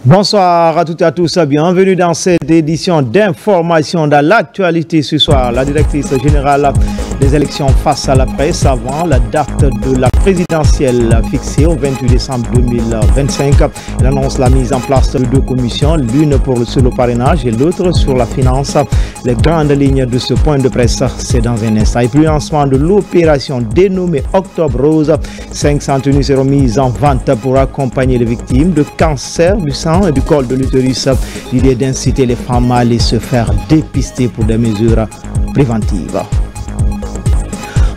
Bonsoir à toutes et à tous, bienvenue dans cette édition d'information dans l'actualité ce soir. La directrice générale des élections face à la presse avant la date de la présidentielle fixée au 28 décembre 2025. Elle annonce la mise en place de deux commissions, l'une sur le parrainage et l'autre sur la finance. Les grandes lignes de ce point de presse, c'est dans un instant. Et puis le lancement de l'opération dénommée Octobre Rose. 500 tenues seront mises en vente pour accompagner les victimes de cancer du sang et du col de l'utérus. L'idée d'inciter les femmes à aller se faire dépister pour des mesures préventives.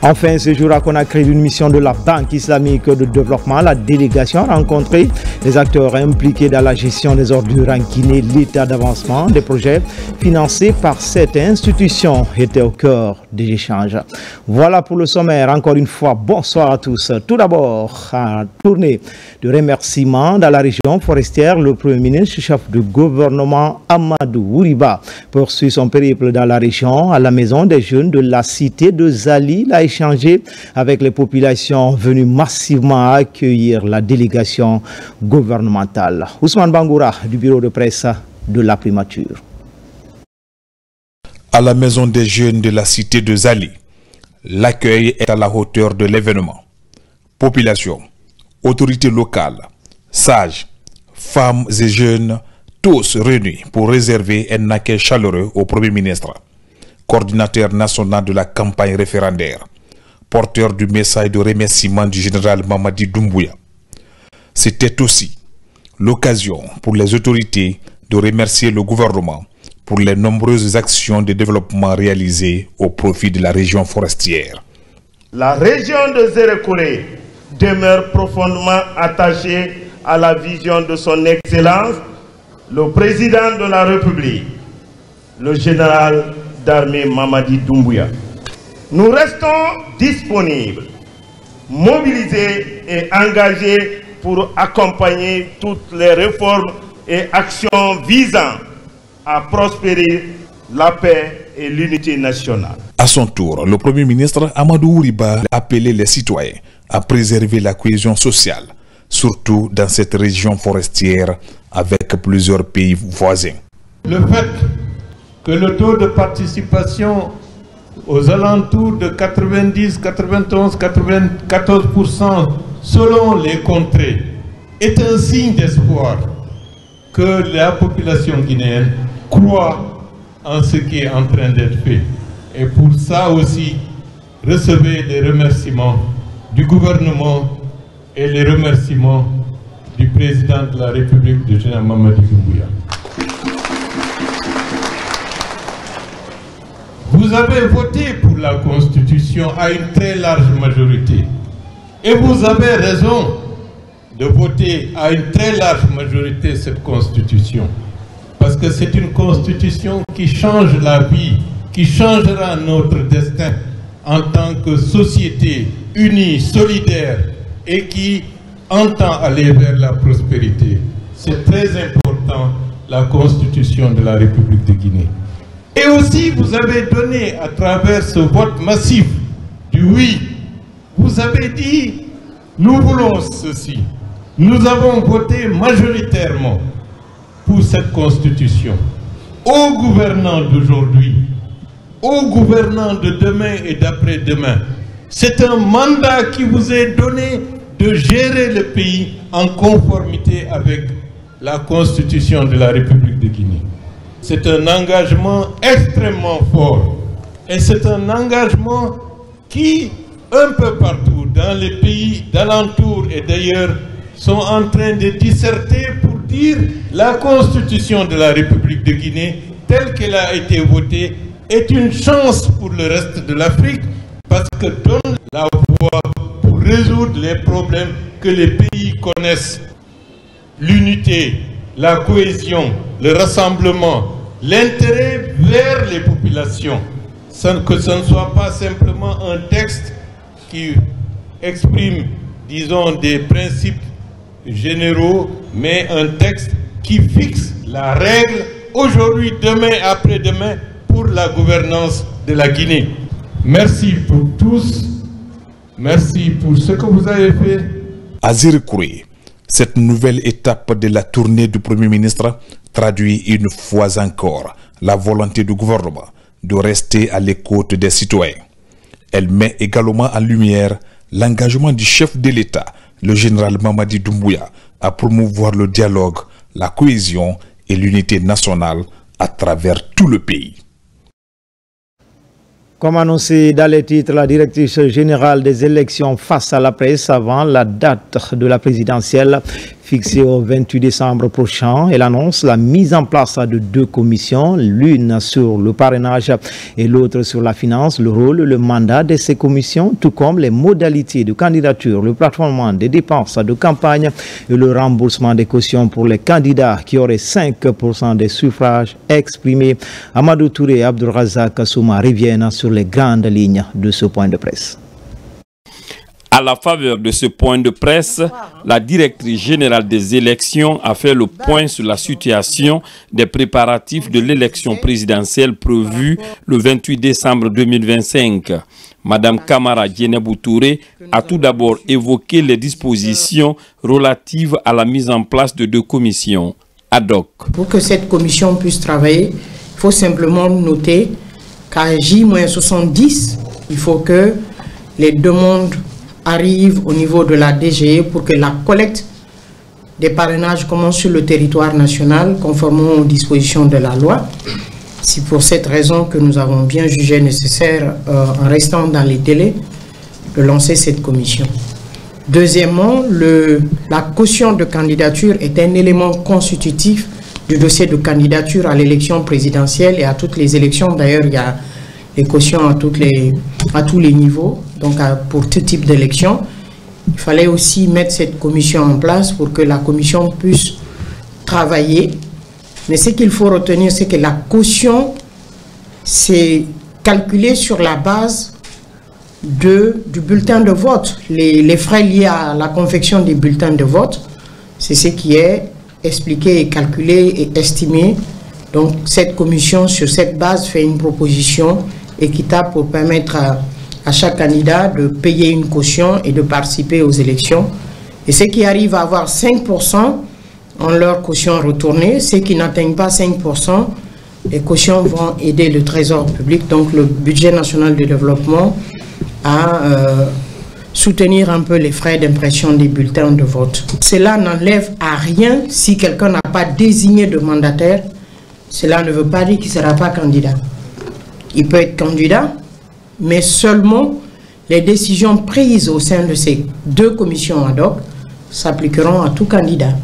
Enfin, ce jour à Conakry, une mission de la Banque islamique de développement, la délégation a rencontré les acteurs impliqués dans la gestion des ordures en Guinée. L'état d'avancement des projets financés par cette institution était au cœur des échanges. Voilà pour le sommaire. Encore une fois, bonsoir à tous. Tout d'abord, en tournée de remerciements dans la région forestière, le Premier ministre, chef du gouvernement Amadou Ouriba, poursuit son périple dans la région à la maison des jeunes de la cité de Zali. Il a échangé avec les populations venues massivement accueillir la délégation gouvernementale. Ousmane Bangoura du bureau de presse de la primature. À la maison des jeunes de la cité de Zali, l'accueil est à la hauteur de l'événement. Population, autorités locales, sages, femmes et jeunes, tous réunis pour réserver un accueil chaleureux au Premier ministre, coordinateur national de la campagne référendaire, porteur du message de remerciement du général Mamadi Doumbouya. C'était aussi l'occasion pour les autorités de remercier le gouvernement pour les nombreuses actions de développement réalisées au profit de la région forestière. La région de Zérekouré demeure profondément attachée à la vision de son Excellence, le président de la République, le général d'armée Mamadi Doumbouya. Nous restons disponibles, mobilisés et engagés pour accompagner toutes les réformes et actions visant à prospérer la paix et l'unité nationale. À son tour, le Premier ministre Amadou Ouriba a appelé les citoyens à préserver la cohésion sociale, surtout dans cette région forestière avec plusieurs pays voisins. Le fait que le taux de participation aux alentours de 90, 91, 94% selon les contrées est un signe d'espoir que la population guinéenne croit en ce qui est en train d'être fait. Et pour ça aussi, recevez les remerciements du gouvernement et les remerciements du président de la République, du général Mamadi Doumbouya. Vous avez voté pour la Constitution à une très large majorité. Et vous avez raison de voter à une très large majorité cette Constitution. Parce que c'est une Constitution qui change la vie, qui changera notre destin en tant que société unie, solidaire et qui entend aller vers la prospérité. C'est très important, la Constitution de la République de Guinée. Et aussi, vous avez donné à travers ce vote massif du oui, vous avez dit, nous voulons ceci. Nous avons voté majoritairement pour cette Constitution. Aux gouvernants d'aujourd'hui, aux gouvernants de demain et d'après-demain, c'est un mandat qui vous est donné de gérer le pays en conformité avec la Constitution de la République de Guinée. C'est un engagement extrêmement fort et c'est un engagement qui, un peu partout dans les pays d'alentour et d'ailleurs, sont en train de disserter pour dire la Constitution de la République de Guinée, telle qu'elle a été votée, est une chance pour le reste de l'Afrique parce que donne la voie pour résoudre les problèmes que les pays connaissent. L'unité, la cohésion, le rassemblement, l'intérêt vers les populations. Que ce ne soit pas simplement un texte qui exprime, disons, des principes généraux, mais un texte qui fixe la règle aujourd'hui, demain, après-demain, pour la gouvernance de la Guinée. Merci pour tous. Merci pour ce que vous avez fait. À Zérekouré, cette nouvelle étape de la tournée du Premier ministre traduit une fois encore la volonté du gouvernement de rester à l'écoute des citoyens. Elle met également en lumière l'engagement du chef de l'État, le général Mamadi Doumbouya, à promouvoir le dialogue, la cohésion et l'unité nationale à travers tout le pays. Comme annoncé dans les titres, la directrice générale des élections face à la presse avant la date de la présidentielle fixée au 28 décembre prochain. Elle annonce la mise en place de 2 commissions, l'une sur le parrainage et l'autre sur la finance, le rôle, le mandat de ces commissions, tout comme les modalités de candidature, le plafonnement des dépenses de campagne et le remboursement des cautions pour les candidats qui auraient 5% des suffrages exprimés. Amadou Touré et Abdourazak Souma reviennent sur les grandes lignes de ce point de presse. À la faveur de ce point de presse, la directrice générale des élections a fait le point sur la situation des préparatifs de l'élection présidentielle prévue le 28 décembre 2025. Madame Kamara Djenebou Touré a tout d'abord évoqué les dispositions relatives à la mise en place de 2 commissions ad hoc. Pour que cette commission puisse travailler, il faut simplement noter qu'à J-70, il faut que les demandes arrive au niveau de la DGE pour que la collecte des parrainages commence sur le territoire national conformément aux dispositions de la loi. C'est pour cette raison que nous avons bien jugé nécessaire, en restant dans les délais, de lancer cette commission. Deuxièmement, la caution de candidature est un élément constitutif du dossier de candidature à l'élection présidentielle et à toutes les élections. D'ailleurs, il y a les cautions à tous les niveaux, donc pour tout type d'élection. Il fallait aussi mettre cette commission en place pour que la commission puisse travailler. Mais ce qu'il faut retenir, c'est que la caution, c'est calculé sur la base du bulletin de vote. Les frais liés à la confection des bulletins de vote, c'est ce qui est expliqué et calculé et estimé. Donc cette commission, sur cette base, fait une proposition équitable pour permettre à chaque candidat de payer une caution et de participer aux élections. Et ceux qui arrivent à avoir 5% ont leur caution retournée. Ceux qui n'atteignent pas 5%, les cautions vont aider le trésor public, donc le budget national de développement, à soutenir un peu les frais d'impression des bulletins de vote. Cela n'enlève à rien si quelqu'un n'a pas désigné de mandataire. Cela ne veut pas dire qu'il ne sera pas candidat. Il peut être candidat, mais seulement les décisions prises au sein de ces 2 commissions ad hoc s'appliqueront à tout candidat.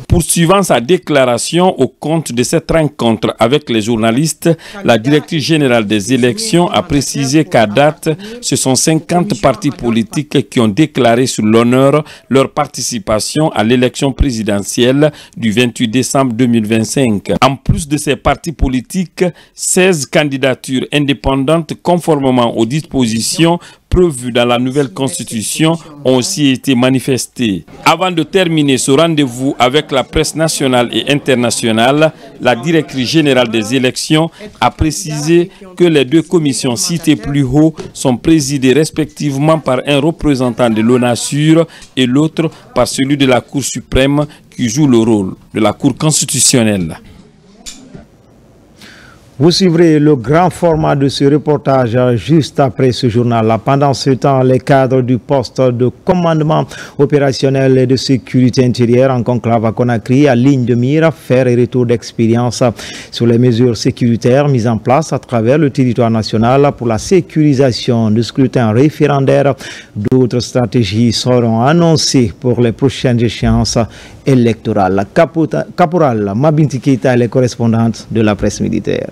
Poursuivant sa déclaration au compte de cette rencontre avec les journalistes, la directrice générale des élections a précisé qu'à date, ce sont 50 partis politiques qui ont déclaré sur l'honneur leur participation à l'élection présidentielle du 28 décembre 2025. En plus de ces partis politiques, 16 candidatures indépendantes conformément aux dispositions prévues dans la nouvelle constitution ont aussi été manifestées. Avant de terminer ce rendez-vous avec la presse nationale et internationale, la directrice générale des élections a précisé que les 2 commissions citées plus haut sont présidées respectivement par un représentant de l'ONASUR et l'autre par celui de la Cour suprême qui joue le rôle de la Cour constitutionnelle. Vous suivrez le grand format de ce reportage juste après ce journal. Pendant ce temps, les cadres du poste de commandement opérationnel et de sécurité intérieure en conclave à Conakry, à ligne de mire, faire et retour d'expérience sur les mesures sécuritaires mises en place à travers le territoire national pour la sécurisation du scrutin référendaire. D'autres stratégies seront annoncées pour les prochaines échéances électorales. Caporal Mabinti Keita est la correspondante de la presse militaire.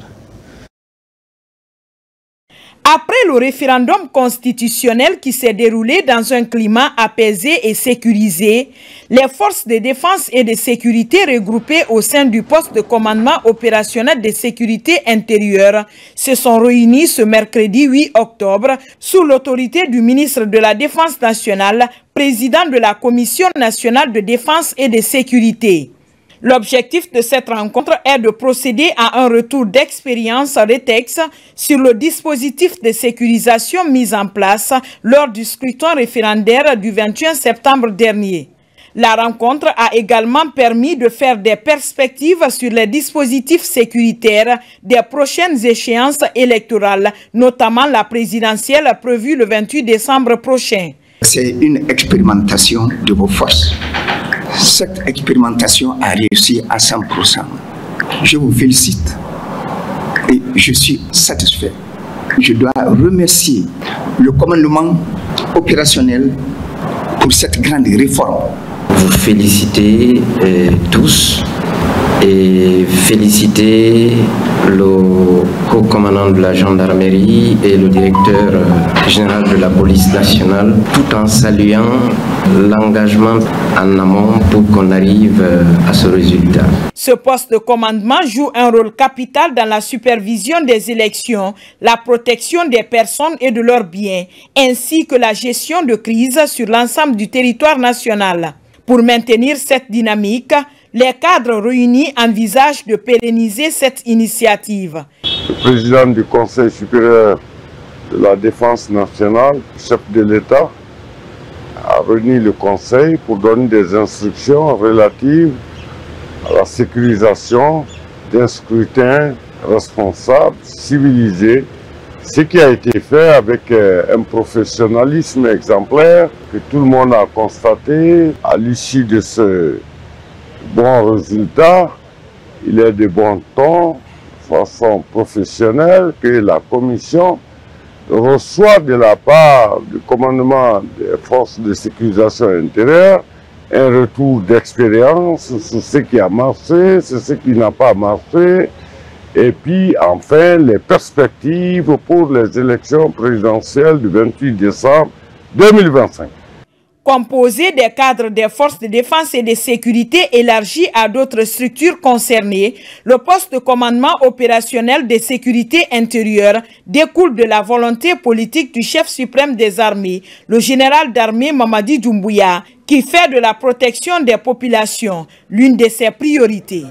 Après le référendum constitutionnel qui s'est déroulé dans un climat apaisé et sécurisé, les forces de défense et de sécurité regroupées au sein du poste de commandement opérationnel de sécurité intérieure se sont réunies ce mercredi 8 octobre sous l'autorité du ministre de la Défense nationale, président de la Commission nationale de défense et de sécurité. L'objectif de cette rencontre est de procéder à un retour d'expérience RETEX sur le dispositif de sécurisation mis en place lors du scrutin référendaire du 21 septembre dernier. La rencontre a également permis de faire des perspectives sur les dispositifs sécuritaires des prochaines échéances électorales, notamment la présidentielle prévue le 28 décembre prochain. C'est une expérimentation de vos forces. Cette expérimentation a réussi à 100%. Je vous félicite et je suis satisfait. Je dois remercier le commandement opérationnel pour cette grande réforme. Vous félicitez tous et féliciter le haut commandant de la gendarmerie et le directeur général de la police nationale, tout en saluant l'engagement en amont pour qu'on arrive à ce résultat. Ce poste de commandement joue un rôle capital dans la supervision des élections, la protection des personnes et de leurs biens, ainsi que la gestion de crise sur l'ensemble du territoire national. Pour maintenir cette dynamique, les cadres réunis envisagent de pérenniser cette initiative. Le président du Conseil supérieur de la défense nationale, chef de l'État, a réuni le Conseil pour donner des instructions relatives à la sécurisation d'un scrutin responsable, civilisé, ce qui a été fait avec un professionnalisme exemplaire que tout le monde a constaté. À l'issue de ce bon résultat, il est de bon ton, de façon professionnelle, que la commission reçoit de la part du commandement des forces de sécurisation intérieure un retour d'expérience sur ce qui a marché, sur ce qui n'a pas marché, et puis enfin les perspectives pour les élections présidentielles du 28 décembre 2025. Composé des cadres des forces de défense et de sécurité élargis à d'autres structures concernées, le poste de commandement opérationnel de sécurité intérieure découle de la volonté politique du chef suprême des armées, le général d'armée Mamadi Doumbouya, qui fait de la protection des populations l'une de ses priorités.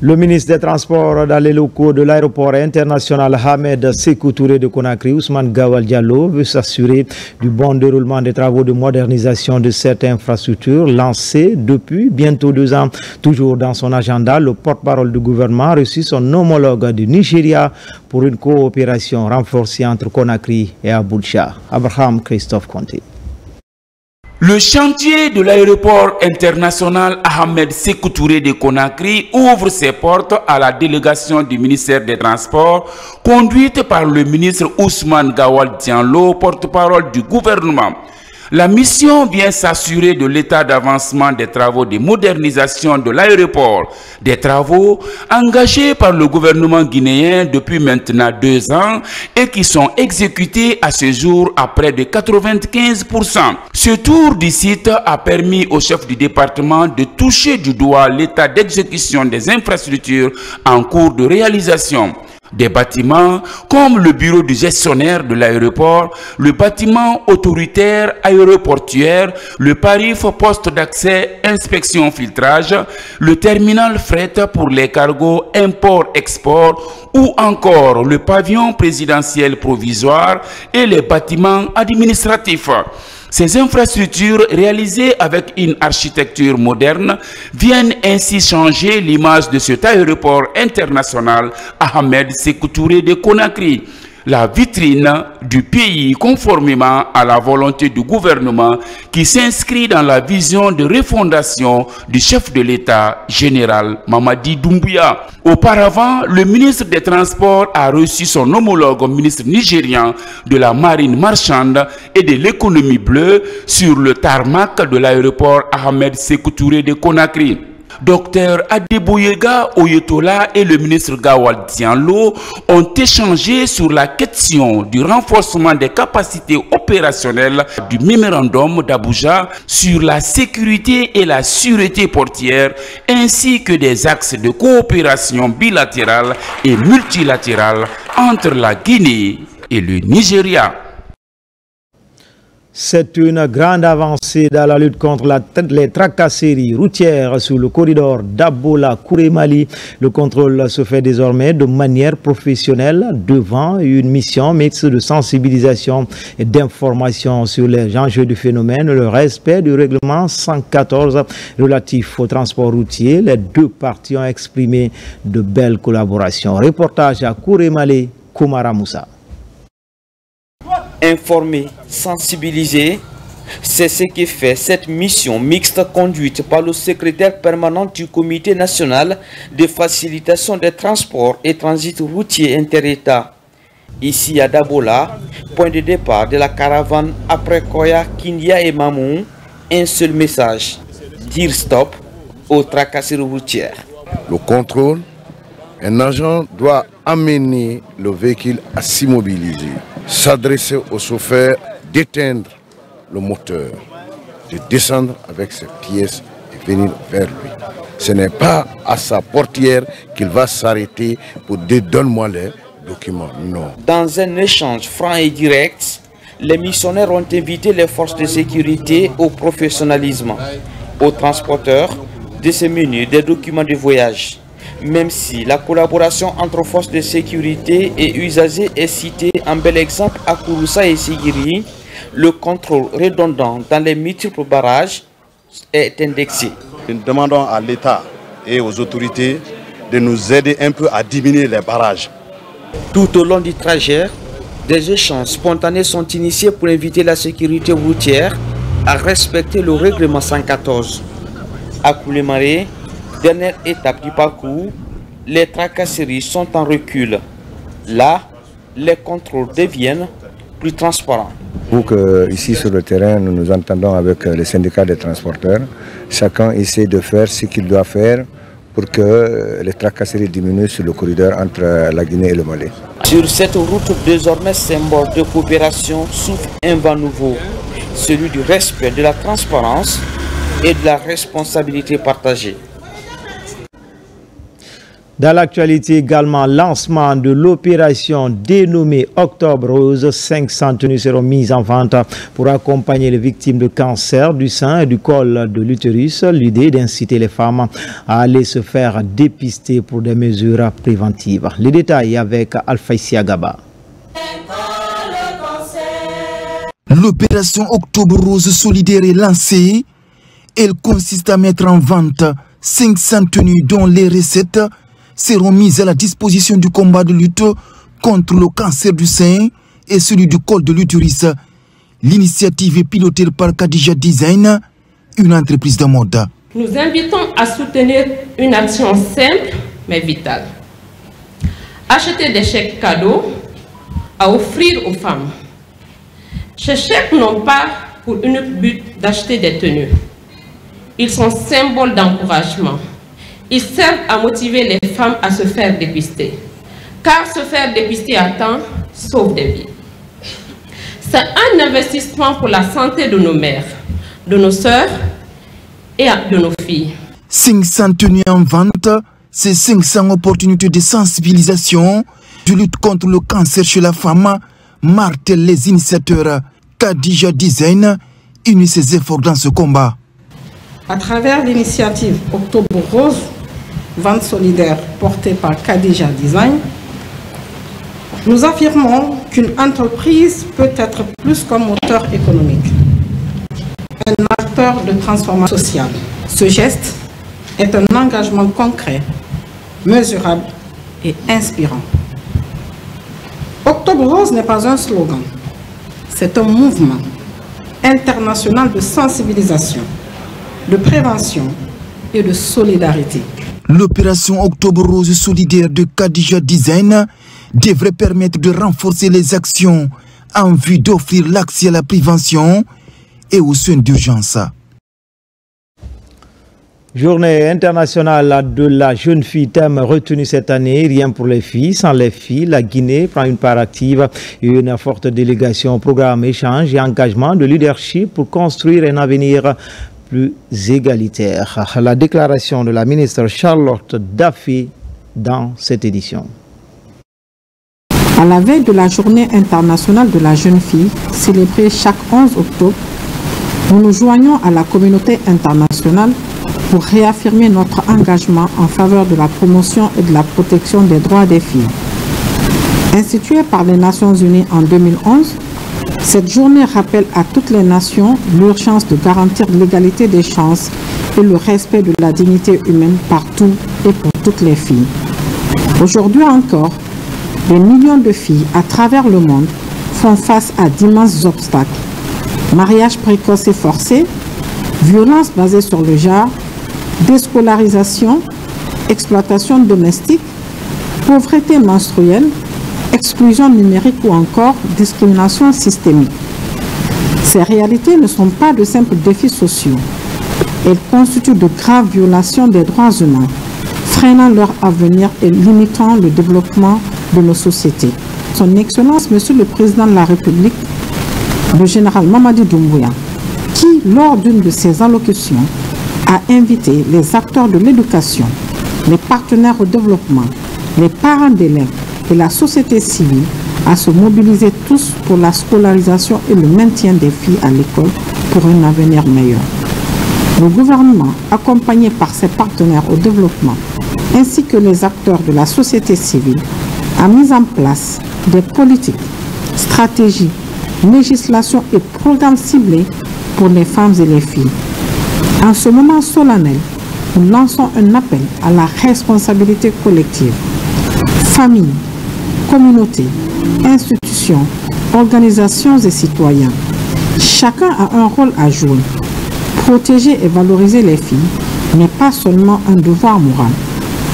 Le ministre des Transports dans les locaux de l'aéroport international Ahmed Sékou Touré de Conakry, Ousmane Gawal Diallo, veut s'assurer du bon déroulement des travaux de modernisation de cette infrastructure lancée depuis bientôt 2 ans. Toujours dans son agenda, le porte-parole du gouvernement a reçu son homologue du Nigeria pour une coopération renforcée entre Conakry et Abuja. Abraham Christophe Conté. Le chantier de l'aéroport international Ahmed Sékou Touré de Conakry ouvre ses portes à la délégation du ministère des Transports, conduite par le ministre Ousmane Gawal Diallo, porte-parole du gouvernement. La mission vient s'assurer de l'état d'avancement des travaux de modernisation de l'aéroport, des travaux engagés par le gouvernement guinéen depuis maintenant 2 ans et qui sont exécutés à ce jour à près de 95%. Ce tour du site a permis au chef du département de toucher du doigt l'état d'exécution des infrastructures en cours de réalisation. Des bâtiments comme le bureau du gestionnaire de l'aéroport, le bâtiment autoritaire aéroportuaire, le PARIF poste d'accès inspection filtrage, le terminal fret pour les cargos import-export ou encore le pavillon présidentiel provisoire et les bâtiments administratifs. Ces infrastructures réalisées avec une architecture moderne viennent ainsi changer l'image de cet aéroport international Ahmed Sékou Touré de Conakry, la vitrine du pays conformément à la volonté du gouvernement qui s'inscrit dans la vision de refondation du chef de l'État général Mamadi Doumbouya. Auparavant, le ministre des Transports a reçu son homologue ministre nigérian de la marine marchande et de l'économie bleue sur le tarmac de l'aéroport Ahmed Sékou Touré de Conakry. Dr Adeboyega Oyetola et le ministre Gawal Diallo ont échangé sur la question du renforcement des capacités opérationnelles du mémorandum d'Abuja sur la sécurité et la sûreté portière ainsi que des axes de coopération bilatérale et multilatérale entre la Guinée et le Nigeria. C'est une grande avancée dans la lutte contre les tracasseries routières sur le corridor d'Abola-Kourémali. Le contrôle se fait désormais de manière professionnelle devant une mission mixte de sensibilisation et d'information sur les enjeux du phénomène, le respect du règlement 114 relatif au transport routier. Les deux parties ont exprimé de belles collaborations. Reportage à Kourémali, Koumara Moussa. Informer, sensibiliser, c'est ce qui fait cette mission mixte conduite par le secrétaire permanent du Comité national de facilitation des transports et transit routier inter-État. Ici à Dabola, point de départ de la caravane après Koya, Kindia et Mamou, un seul message, dire stop aux tracasseries routières. Le contrôle, un agent doit amener le véhicule à s'immobiliser, s'adresser au chauffeur, d'éteindre le moteur, de descendre avec ses pièces et venir vers lui. Ce n'est pas à sa portière qu'il va s'arrêter pour dire « donne-moi les documents ». Non. Dans un échange franc et direct, les missionnaires ont invité les forces de sécurité au professionnalisme, aux transporteurs de se munir des documents de voyage. Même si la collaboration entre forces de sécurité et usagers est citée en bel exemple à Kouroussa et Sigiri, le contrôle redondant dans les multiples barrages est indexé. Nous demandons à l'État et aux autorités de nous aider un peu à diminuer les barrages. Tout au long du trajet, des échanges spontanés sont initiés pour inviter la sécurité routière à respecter le règlement 114. À Kourémali, dernière étape du parcours, les tracasseries sont en recul. Là, les contrôles deviennent plus transparents. Pour que ici sur le terrain, nous nous entendons avec les syndicats des transporteurs. Chacun essaie de faire ce qu'il doit faire pour que les tracasseries diminuent sur le corridor entre la Guinée et le Mali. Sur cette route désormais symbole de coopération souffle un vent nouveau, celui du respect de la transparence et de la responsabilité partagée. Dans l'actualité également, lancement de l'opération dénommée Octobre Rose. 500 tenues seront mises en vente pour accompagner les victimes de cancer du sein et du col de l'utérus. L'idée d'inciter les femmes à aller se faire dépister pour des mesures préventives. Les détails avec Alphaïsia Gaba. L'opération Octobre Rose solidaire est lancée. Elle consiste à mettre en vente 500 tenues dont les recettes seront mises à la disposition du combat de lutte contre le cancer du sein et celui du col de l'utérus. L'initiative est pilotée par Kadija Design, une entreprise de mode. Nous invitons à soutenir une action simple mais vitale. Acheter des chèques cadeaux à offrir aux femmes. Ces chèques n'ont pas pour unique but d'acheter des tenues. Ils sont symboles d'encouragement. Ils servent à motiver les femmes à se faire dépister. Car se faire dépister à temps sauve des vies. C'est un investissement pour la santé de nos mères, de nos sœurs et de nos filles. 500 tenues en vente, c'est 500 opportunités de sensibilisation, de lutte contre le cancer chez la femme, martèlent les initiateurs. Kadija Design unit ses efforts dans ce combat. À travers l'initiative Octobre Rose, vente solidaire portée par Kadija Design, nous affirmons qu'une entreprise peut être plus qu'un moteur économique, un acteur de transformation sociale. Ce geste est un engagement concret, mesurable et inspirant. Octobre Rose n'est pas un slogan, c'est un mouvement international de sensibilisation, de prévention et de solidarité. L'opération Octobre Rose solidaire de Kadija Design devrait permettre de renforcer les actions en vue d'offrir l'accès à la prévention et aux soins d'urgence. Journée internationale de la jeune fille, thème retenu cette année, rien pour les filles, sans les filles. La Guinée prend une part active et une forte délégation au programme échange et engagement de leadership pour construire un avenir plus égalitaire. La déclaration de la ministre Charlotte Daffé dans cette édition. À la veille de la Journée internationale de la jeune fille, célébrée chaque 11 octobre, nous nous joignons à la communauté internationale pour réaffirmer notre engagement en faveur de la promotion et de la protection des droits des filles. Instituée par les Nations Unies en 2011, cette journée rappelle à toutes les nations l'urgence de garantir l'égalité des chances et le respect de la dignité humaine partout et pour toutes les filles. Aujourd'hui encore, des millions de filles à travers le monde font face à d'immenses obstacles. Mariage précoce et forcé, violences basées sur le genre, déscolarisation, exploitation domestique, pauvreté menstruelle, exclusion numérique ou encore discrimination systémique. Ces réalités ne sont pas de simples défis sociaux. Elles constituent de graves violations des droits humains, freinant leur avenir et limitant le développement de nos sociétés. Son Excellence, Monsieur le Président de la République, le général Mamadi Doumbouya, qui, lors d'une de ses allocutions, a invité les acteurs de l'éducation, les partenaires au développement, les parents d'élèves et la société civile à se mobiliser tous pour la scolarisation et le maintien des filles à l'école pour un avenir meilleur. Le gouvernement, accompagné par ses partenaires au développement, ainsi que les acteurs de la société civile, a mis en place des politiques, stratégies, législations et programmes ciblés pour les femmes et les filles. En ce moment solennel, nous lançons un appel à la responsabilité collective. Familles, communautés, institutions, organisations et citoyens. Chacun a un rôle à jouer. Protéger et valoriser les filles n'est pas seulement un devoir moral.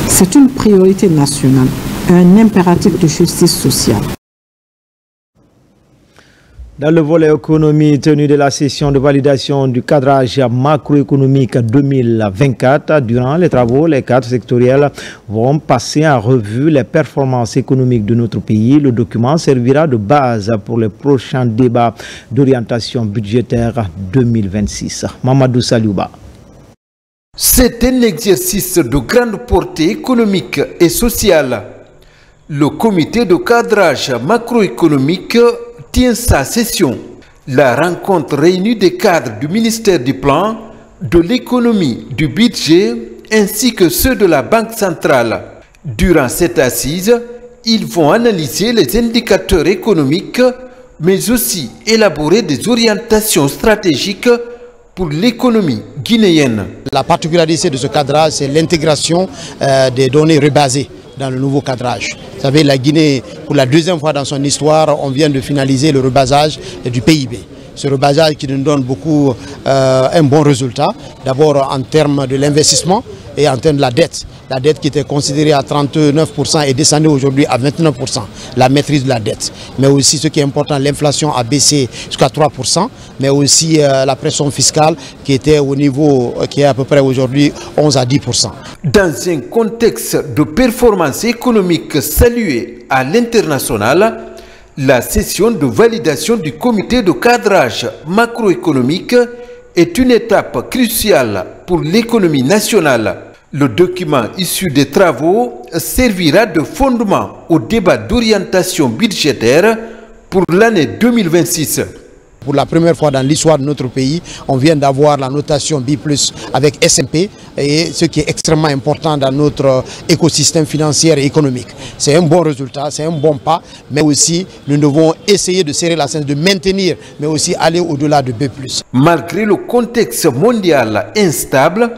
C'est une priorité nationale, un impératif de justice sociale. Dans le volet économie, tenu de la session de validation du cadrage macroéconomique 2024, durant les travaux, les cadres sectoriels vont passer en revue les performances économiques de notre pays. Le document servira de base pour les prochains débats d'orientation budgétaire 2026. Mamadou Saliouba. C'est un exercice de grande portée économique et sociale. Le comité de cadrage macroéconomique tient sa session. La rencontre réunit des cadres du ministère du Plan, de l'économie, du budget, ainsi que ceux de la Banque centrale. Durant cette assise, ils vont analyser les indicateurs économiques, mais aussi élaborer des orientations stratégiques pour l'économie guinéenne. La particularité de ce cadrage, c'est l'intégration des données rebasées dans le nouveau cadrage. Vous savez, la Guinée, pour la deuxième fois dans son histoire, on vient de finaliser le rebasage du PIB. Ce rebasage qui nous donne beaucoup un bon résultat, d'abord en termes de l'investissement et en termes de la dette. La dette qui était considérée à 39% est descendue aujourd'hui à 29%, la maîtrise de la dette. Mais aussi, ce qui est important, l'inflation a baissé jusqu'à 3%, mais aussi la pression fiscale qui était au niveau, qui est à peu près aujourd'hui 11 à 10%. Dans un contexte de performance économique saluée à l'international, la session de validation du comité de cadrage macroéconomique est une étape cruciale pour l'économie nationale. Le document issu des travaux servira de fondement au débat d'orientation budgétaire pour l'année 2026. Pour la première fois dans l'histoire de notre pays, on vient d'avoir la notation B+ avec S&P, et ce qui est extrêmement important dans notre écosystème financier et économique. C'est un bon résultat, c'est un bon pas, mais aussi nous devons essayer de serrer la ceinture, de maintenir, mais aussi aller au-delà de B+. Malgré le contexte mondial instable,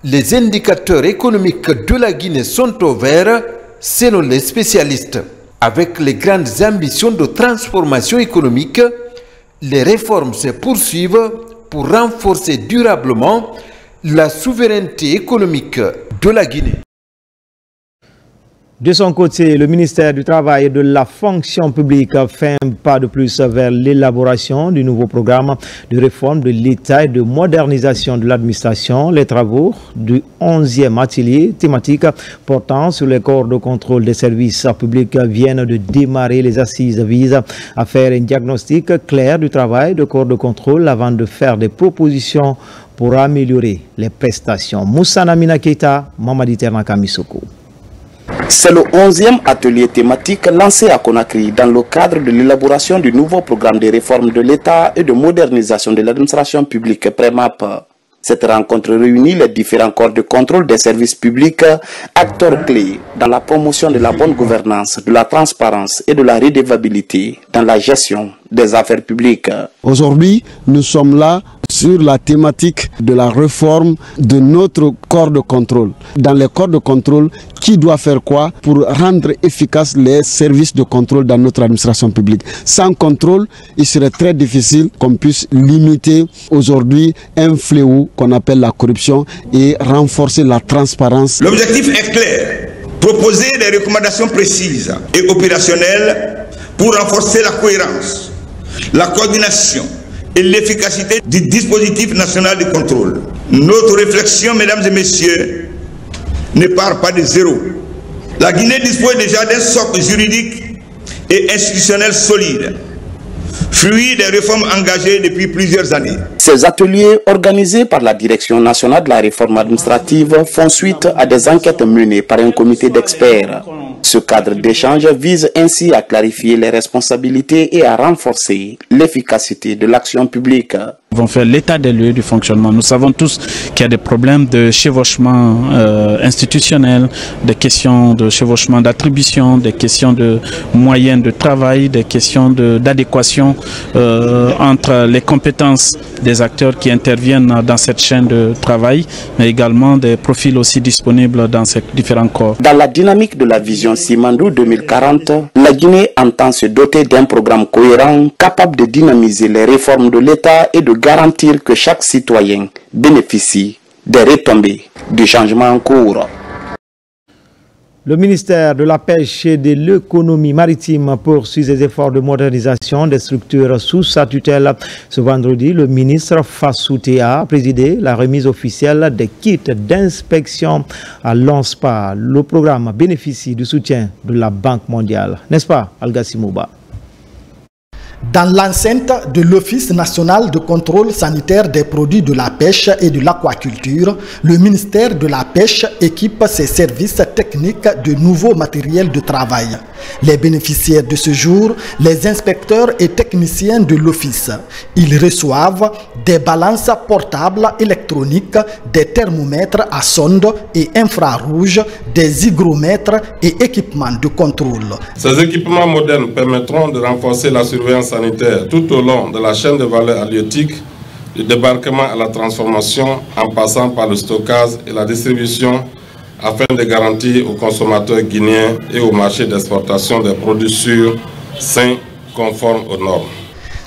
les indicateurs économiques de la Guinée sont au vert, selon les spécialistes. Avec les grandes ambitions de transformation économique, les réformes se poursuivent pour renforcer durablement la souveraineté économique de la Guinée. De son côté, le ministère du Travail et de la Fonction publique fait un pas de plus vers l'élaboration du nouveau programme de réforme de l'État et de modernisation de l'administration. Les travaux du 11e atelier thématique portant sur les corps de contrôle des services publics viennent de démarrer. Les assises visent à faire un diagnostic clair du travail de corps de contrôle avant de faire des propositions pour améliorer les prestations. Moussa Namina Keita, Mamadi Ternaka Misoko. C'est le 11e atelier thématique lancé à Conakry dans le cadre de l'élaboration du nouveau programme de réforme de l'État et de modernisation de l'administration publique PREMAP. Cette rencontre réunit les différents corps de contrôle des services publics, acteurs clés dans la promotion de la bonne gouvernance, de la transparence et de la redevabilité dans la gestion des affaires publiques. Aujourd'hui, nous sommes là sur la thématique de la réforme de notre corps de contrôle. Dans les corps de contrôle, qui doit faire quoi pour rendre efficaces les services de contrôle dans notre administration publique. Sans contrôle, il serait très difficile qu'on puisse limiter aujourd'hui un fléau qu'on appelle la corruption et renforcer la transparence. L'objectif est clair, proposer des recommandations précises et opérationnelles pour renforcer la cohérence, la coordination et l'efficacité du dispositif national de contrôle. Notre réflexion, mesdames et messieurs, ne part pas de zéro. La Guinée dispose déjà d'un socle juridique et institutionnel solide, fruit des réformes engagées depuis plusieurs années. Ces ateliers organisés par la Direction nationale de la réforme administrative font suite à des enquêtes menées par un comité d'experts. Ce cadre d'échange vise ainsi à clarifier les responsabilités et à renforcer l'efficacité de l'action publique. Nous avons fait l'état des lieux du fonctionnement. Nous savons tous qu'il y a des problèmes de chevauchement institutionnel, des questions de chevauchement d'attribution, des questions de moyens de travail, des questions d'adéquation entre les compétences des acteurs qui interviennent dans cette chaîne de travail, mais également des profils aussi disponibles dans ces différents corps. Dans la dynamique de la vision Simandou 2040, la Guinée entend se doter d'un programme cohérent capable de dynamiser les réformes de l'État et de garantir que chaque citoyen bénéficie des retombées du changement en cours. Le ministère de la Pêche et de l'économie maritime poursuit ses efforts de modernisation des structures sous sa tutelle. Ce vendredi, le ministre Fassou Théa a présidé la remise officielle des kits d'inspection à l'ONSPA. Le programme bénéficie du soutien de la Banque mondiale. N'est-ce pas, Algassimouba? Dans l'enceinte de l'Office national de contrôle sanitaire des produits de la pêche et de l'aquaculture, le ministère de la Pêche équipe ses services techniques de nouveaux matériels de travail. Les bénéficiaires de ce jour, les inspecteurs et techniciens de l'Office. Ils reçoivent des balances portables électroniques, des thermomètres à sonde et infrarouge, des hygromètres et équipements de contrôle. Ces équipements modernes permettront de renforcer la surveillance sanitaire tout au long de la chaîne de valeur halieutique, du débarquement à la transformation en passant par le stockage et la distribution afin de garantir aux consommateurs guinéens et au marché d'exportation des produits sûrs, sains, conformes aux normes.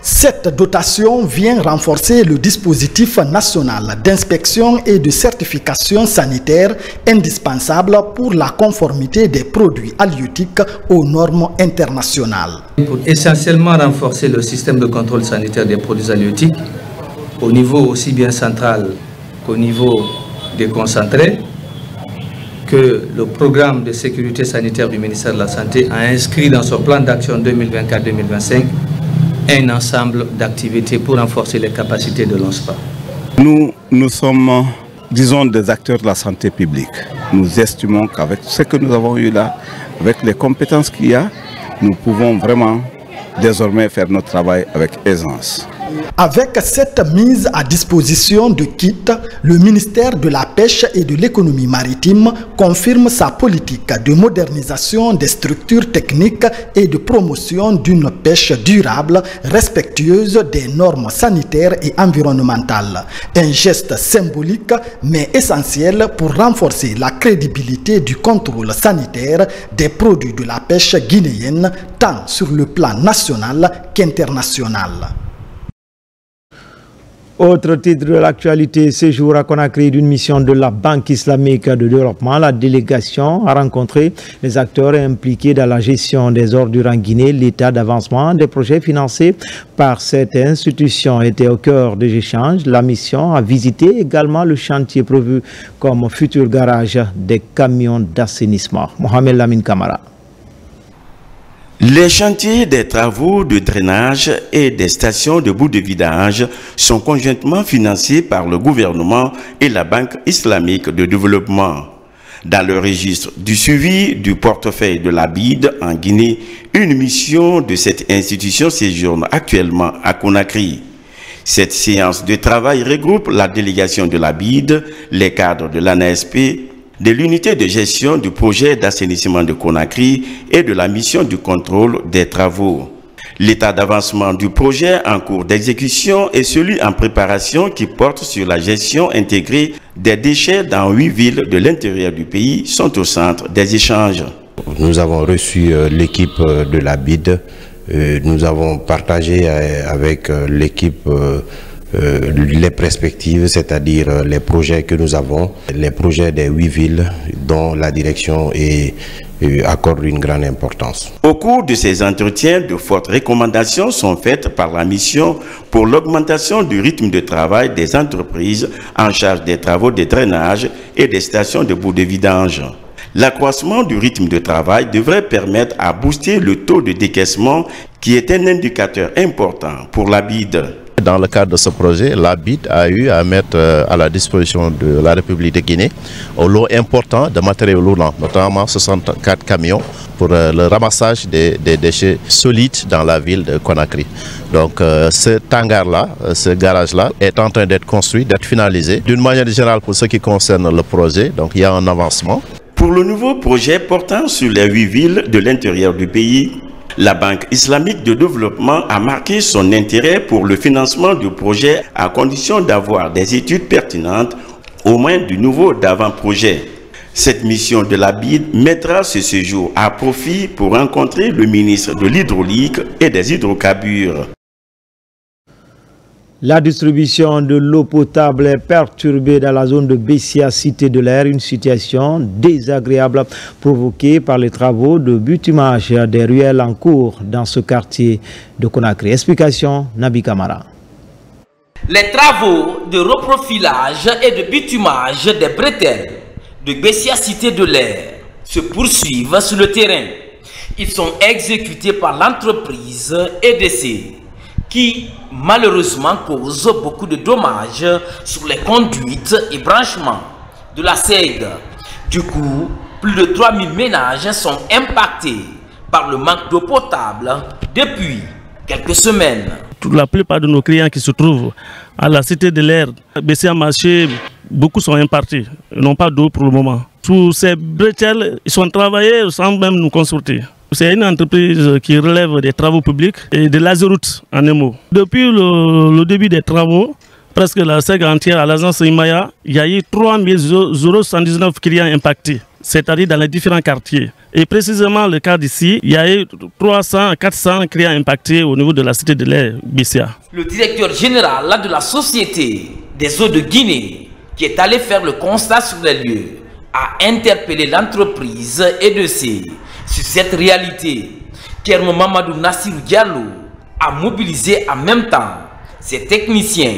Cette dotation vient renforcer le dispositif national d'inspection et de certification sanitaire indispensable pour la conformité des produits halieutiques aux normes internationales. Pour essentiellement renforcer le système de contrôle sanitaire des produits halieutiques au niveau aussi bien central qu'au niveau des concentrés, que le programme de sécurité sanitaire du ministère de la Santé a inscrit dans son plan d'action 2024-2025 un ensemble d'activités pour renforcer les capacités de l'ONSPA. Nous sommes, disons, des acteurs de la santé publique. Nous estimons qu'avec ce que nous avons eu là, avec les compétences qu'il y a, nous pouvons vraiment désormais faire notre travail avec aisance. Avec cette mise à disposition de kits, le ministère de la Pêche et de l'économie maritime confirme sa politique de modernisation des structures techniques et de promotion d'une pêche durable, respectueuse des normes sanitaires et environnementales. Un geste symbolique mais essentiel pour renforcer la crédibilité du contrôle sanitaire des produits de la pêche guinéenne, tant sur le plan national qu'international. Autre titre de l'actualité, séjour à Conakry d'une mission de la Banque islamique de développement. La délégation a rencontré les acteurs impliqués dans la gestion des ordures en Guinée. L'état d'avancement des projets financés par cette institution était au cœur des échanges. La mission a visité également le chantier prévu comme futur garage des camions d'assainissement. Mohamed Lamine Kamara. Les chantiers des travaux de drainage et des stations de bout de vidange sont conjointement financés par le gouvernement et la Banque islamique de développement. Dans le registre du suivi du portefeuille de la BID en Guinée, une mission de cette institution séjourne actuellement à Conakry. Cette séance de travail regroupe la délégation de la BID, les cadres de l'ANASP, de l'unité de gestion du projet d'assainissement de Conakry et de la mission du contrôle des travaux. L'état d'avancement du projet en cours d'exécution et celui en préparation qui porte sur la gestion intégrée des déchets dans 8 villes de l'intérieur du pays sont au centre des échanges. Nous avons reçu l'équipe de la BID, nous avons partagé avec l'équipe les perspectives, c'est-à-dire les projets que nous avons, les projets des 8 villes dont la direction accorde une grande importance. Au cours de ces entretiens, de fortes recommandations sont faites par la mission pour l'augmentation du rythme de travail des entreprises en charge des travaux de drainage et des stations de bout de vidange. L'accroissement du rythme de travail devrait permettre à booster le taux de décaissement qui est un indicateur important pour la BID. Dans le cadre de ce projet, la BID a eu à mettre à la disposition de la République de Guinée un lot important de matériaux lourds, notamment 64 camions pour le ramassage des déchets solides dans la ville de Conakry. Donc ce hangar-là, ce garage-là est en train d'être construit, d'être finalisé. D'une manière générale, pour ce qui concerne le projet, donc il y a un avancement. Pour le nouveau projet portant sur les 8 villes de l'intérieur du pays, la Banque islamique de développement a marqué son intérêt pour le financement du projet à condition d'avoir des études pertinentes, au moins du niveau d'avant-projet. Cette mission de la BID mettra ce séjour à profit pour rencontrer le ministre de l'Hydraulique et des Hydrocarbures. La distribution de l'eau potable est perturbée dans la zone de Bessia, Cité de l'Air, une situation désagréable provoquée par les travaux de bitumage des ruelles en cours dans ce quartier de Conakry. Explication, Nabi Kamara. Les travaux de reprofilage et de bitumage des bretelles de Bessia, Cité de l'Air se poursuivent sur le terrain. Ils sont exécutés par l'entreprise EDC qui malheureusement cause beaucoup de dommages sur les conduites et branchements de la SEID. Du coup, plus de 3000 ménages sont impactés par le manque d'eau potable depuis quelques semaines. La plupart de nos clients qui se trouvent à la Cité de l'Air, Bessia Marché, beaucoup sont impartis, ils n'ont pas d'eau pour le moment. Tous ces bretelles, ils sont travaillés sans même nous consulter. C'est une entreprise qui relève des travaux publics et de l'Azeroute en émo. Depuis le début des travaux, presque la SEG entière à l'agence Imaya, il y a eu 3019 clients impactés, c'est-à-dire dans les différents quartiers. Et précisément le cas d'ici, il y a eu 300 à 400 clients impactés au niveau de la Cité de l'Air, Bessia. Le directeur général de la Société des eaux de Guinée, qui est allé faire le constat sur les lieux, a interpellé l'entreprise EDC sur cette réalité. Kermo Mamadou Nassirou Diallo a mobilisé en même temps ses techniciens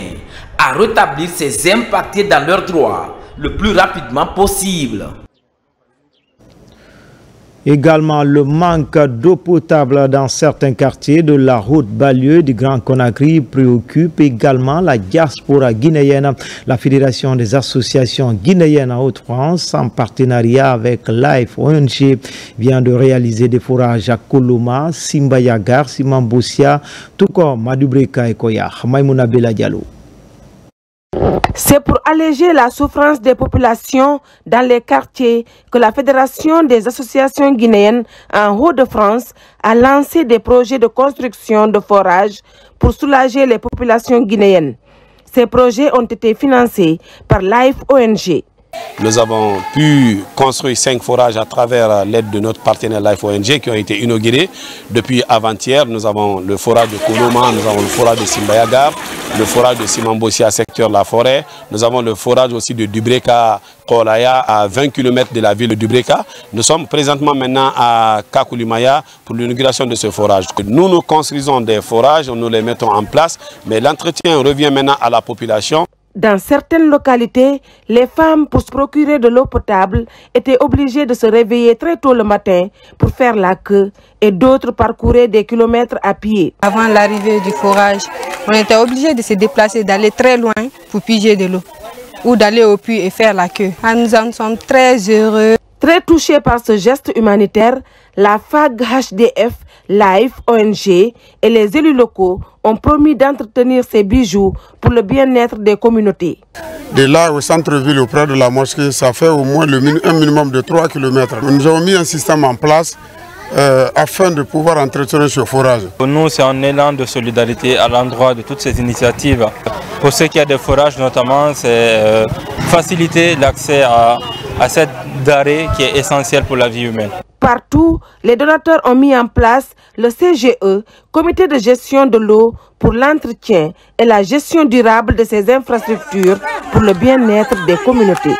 à rétablir ces impactés dans leurs droits le plus rapidement possible. Également, le manque d'eau potable dans certains quartiers de la route banlieue du Grand Conakry préoccupe également la diaspora guinéenne. La Fédération des associations guinéennes en Haute-France, en partenariat avec Life ONG, vient de réaliser des forages à Koloma, Simbayagar, Simambossia, tout comme Madoubreka et Koya. Maïmouna Bella Diallo. C'est pour alléger la souffrance des populations dans les quartiers que la Fédération des associations guinéennes en Hauts-de-France a lancé des projets de construction de forages pour soulager les populations guinéennes. Ces projets ont été financés par Life ONG. Nous avons pu construire 5 forages à travers l'aide de notre partenaire Life ONG qui ont été inaugurés depuis avant-hier. Nous avons le forage de Koloma, nous avons le forage de Simbayagar, le forage de Simambossia, secteur La Forêt. Nous avons le forage aussi de Dubreka Kolaya à 20 km de la ville de Dubreka. Nous sommes présentement maintenant à Kakulimaya pour l'inauguration de ce forage. Nous construisons des forages, nous les mettons en place, mais l'entretien revient maintenant à la population. Dans certaines localités, les femmes, pour se procurer de l'eau potable, étaient obligées de se réveiller très tôt le matin pour faire la queue et d'autres parcouraient des kilomètres à pied. Avant l'arrivée du forage, on était obligé de se déplacer, d'aller très loin pour piger de l'eau. ou d'aller au puits et faire la queue. Nous en sommes très heureux. Très touchés par ce geste humanitaire, la FAG HDF, Life ONG et les élus locaux ont promis d'entretenir ces bijoux pour le bien-être des communautés. De là au centre-ville, auprès de la mosquée, ça fait au moins un minimum de 3 km. Nous avons mis un système en place afin de pouvoir entretenir ce forage. Pour nous, c'est un élan de solidarité à l'endroit de toutes ces initiatives. Pour ceux qui ont des forages notamment, c'est faciliter l'accès à cette denrée qui est essentielle pour la vie humaine. Partout, les donateurs ont mis en place le CGE, Comité de gestion de l'eau, pour l'entretien et la gestion durable de ces infrastructures pour le bien-être des communautés.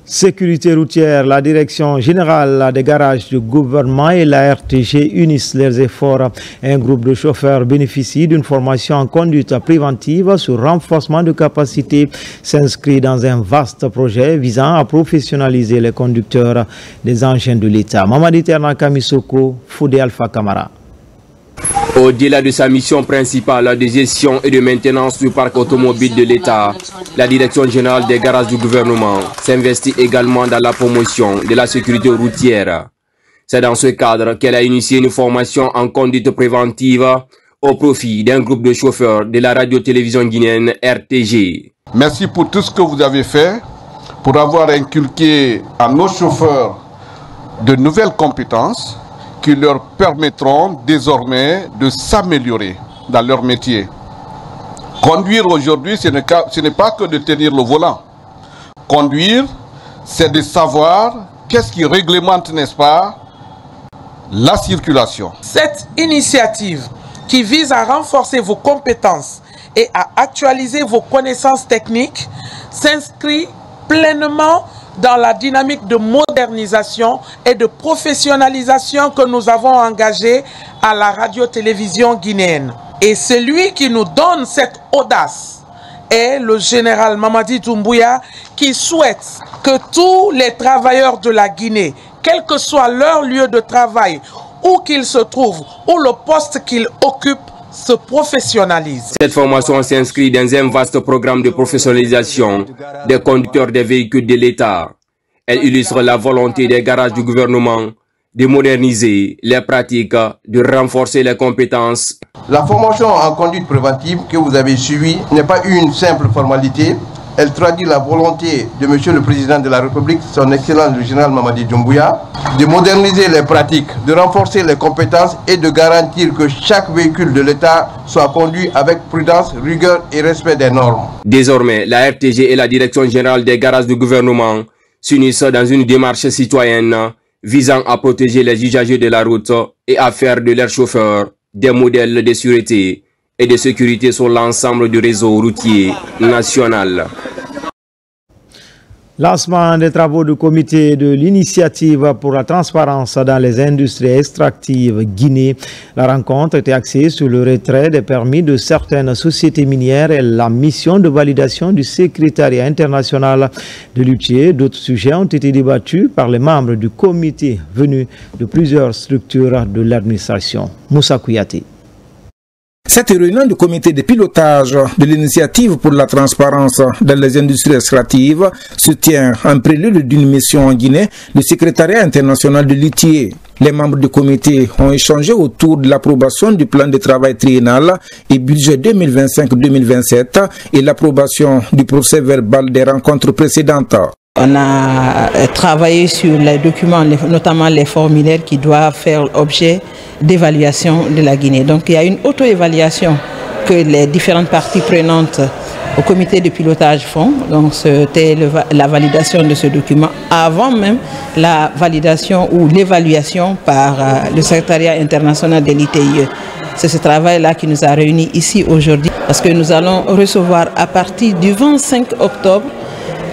Sécurité routière, la direction générale des garages du gouvernement et la RTG unissent leurs efforts. Un groupe de chauffeurs bénéficie d'une formation en conduite préventive sur renforcement de capacité, s'inscrit dans un vaste projet visant à professionnaliser les conducteurs des engins de l'État. Mamadi Terna Kamisoko, Foudé Alpha Kamara. Au-delà de sa mission principale de gestion et de maintenance du parc automobile de l'État, la Direction générale des garages du gouvernement s'investit également dans la promotion de la sécurité routière. C'est dans ce cadre qu'elle a initié une formation en conduite préventive au profit d'un groupe de chauffeurs de la radio-télévision guinéenne RTG. Merci pour tout ce que vous avez fait, pour avoir inculqué à nos chauffeurs de nouvelles compétences qui leur permettront désormais de s'améliorer dans leur métier. Conduire aujourd'hui, ce n'est pas que de tenir le volant. Conduire, c'est de savoir qu'est-ce qui réglemente, n'est-ce pas, la circulation. Cette initiative qui vise à renforcer vos compétences et à actualiser vos connaissances techniques s'inscrit pleinement dans la dynamique de modernisation et de professionnalisation que nous avons engagée à la radio-télévision guinéenne. Et celui qui nous donne cette audace est le général Mamadi Doumbouya, qui souhaite que tous les travailleurs de la Guinée, quel que soit leur lieu de travail, où qu'ils se trouvent, ou le poste qu'ils occupent, se professionnalise. Cette formation s'inscrit dans un vaste programme de professionnalisation des conducteurs des véhicules de l'État. Elle illustre la volonté des garages du gouvernement de moderniser les pratiques, de renforcer les compétences. La formation en conduite préventive que vous avez suivie n'est pas une simple formalité. Elle traduit la volonté de Monsieur le Président de la République, son Excellence le général Mamadi Doumbouya, de moderniser les pratiques, de renforcer les compétences et de garantir que chaque véhicule de l'État soit conduit avec prudence, rigueur et respect des normes. Désormais, la RTG et la Direction générale des garages du gouvernement s'unissent dans une démarche citoyenne visant à protéger les usagers de la route et à faire de leurs chauffeurs des modèles de sûreté et de sécurité sur l'ensemble du réseau routier national. Lancement des travaux du comité de l'initiative pour la transparence dans les industries extractives Guinée. La rencontre était axée sur le retrait des permis de certaines sociétés minières et la mission de validation du secrétariat international de l'UTIE. D'autres sujets ont été débattus par les membres du comité venus de plusieurs structures de l'administration. Moussa Kouyaté. Cette réunion du comité de pilotage de l'initiative pour la transparence dans les industries extractives se tient en prélude d'une mission en Guinée, le secrétariat international de l'UTIE. Les membres du comité ont échangé autour de l'approbation du plan de travail triennal et budget 2025-2027 et l'approbation du procès verbal des rencontres précédentes. On a travaillé sur les documents, notamment les formulaires qui doivent faire objet d'évaluation de la Guinée. Donc il y a une auto-évaluation que les différentes parties prenantes au comité de pilotage font. Donc c'était la validation de ce document avant même la validation ou l'évaluation par le secrétariat international de l'ITIE. C'est ce travail-là qui nous a réunis ici aujourd'hui parce que nous allons recevoir à partir du 25 octobre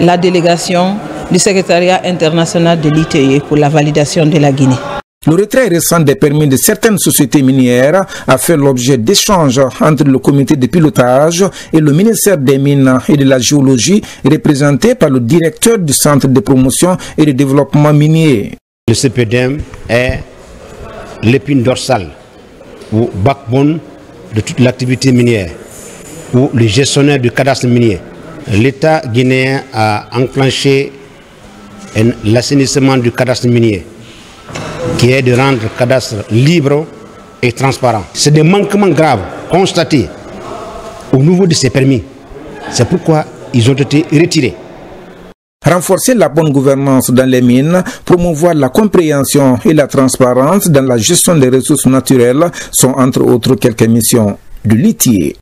la délégation du secrétariat international de l'ITIE pour la validation de la Guinée. Le retrait récent des permis de certaines sociétés minières a fait l'objet d'échanges entre le comité de pilotage et le ministère des Mines et de la Géologie, représenté par le directeur du Centre de promotion et de développement minier. Le CPDM est l'épine dorsale ou backbone de toute l'activité minière, ou le gestionnaire du cadastre minier. l'État guinéen a enclenché l'assainissement du cadastre minier, qui est de rendre le cadastre libre et transparent. C'est des manquements graves constatés au niveau de ces permis. C'est pourquoi ils ont été retirés. Renforcer la bonne gouvernance dans les mines, promouvoir la compréhension et la transparence dans la gestion des ressources naturelles sont entre autres quelques missions de l'ITIE.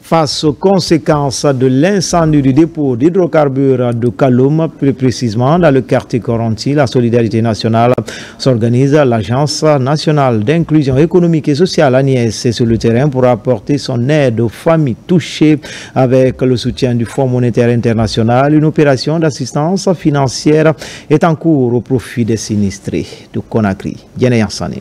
Face aux conséquences de l'incendie du dépôt d'hydrocarbures de Kaloum, plus précisément dans le quartier Coronti, la Solidarité nationale s'organise. L'Agence nationale d'inclusion économique et sociale Agnès est sur le terrain pour apporter son aide aux familles touchées avec le soutien du Fonds monétaire international. Une opération d'assistance financière est en cours au profit des sinistrés de Conakry. Diane Yansane.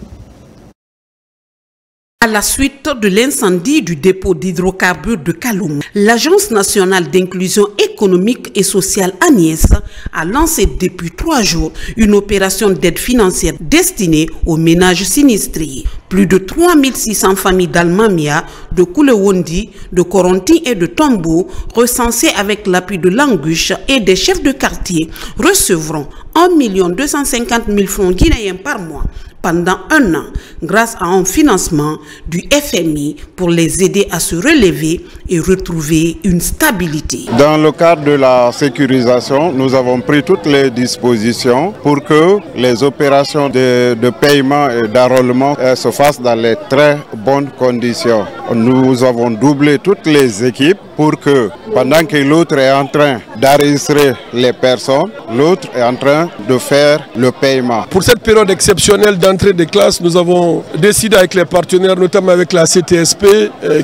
À la suite de l'incendie du dépôt d'hydrocarbures de Kaloum, l'Agence nationale d'inclusion économique et sociale Agnès a lancé depuis 3 jours une opération d'aide financière destinée aux ménages sinistrés. Plus de 3600 familles d'Almamia, de Koulewondi, de Coronti et de Tombo, recensées avec l'appui de l'Anguche et des chefs de quartier, recevront 1 250 000 francs guinéens par mois pendant 1 an, grâce à un financement du FMI pour les aider à se relever et retrouver une stabilité. Dans le cadre de la sécurisation, nous avons pris toutes les dispositions pour que les opérations de paiement et d'enrôlement se fassent dans les très bonnes conditions. Nous avons doublé toutes les équipes pour que, pendant que l'autre est en train d'enregistrer les personnes, l'autre est en train de faire le paiement. Pour cette période exceptionnelle d'entrée des classes, nous avons décidé avec les partenaires, notamment avec la CTSP,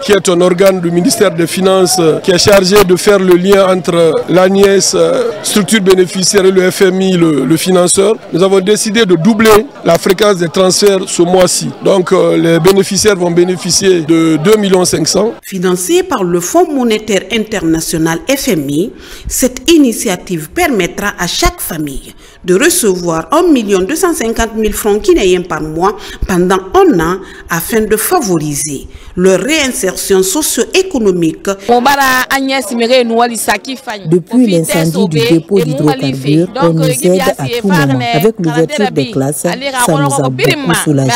qui est un organe du ministère des Finances, qui est chargé de faire le lien entre l'Agnès, structure bénéficiaire, et le FMI, le financeur. Nous avons décidé de doubler la fréquence des transferts ce mois-ci. Donc les bénéficiaires vont bénéficier de 2 500 000. Financé par le Fonds monétaire international FMI, cette initiative permettra à chaque famille de recevoir 1 250 000 francs guinéens par mois pendant 1 an afin de favoriser leur réinsertion socio-économique. Depuis l'incendie du dépôt d'hydrocarbures, on nous aide à tout moment. Avec l'ouverture des classes, ça nous a beaucoup soulagé.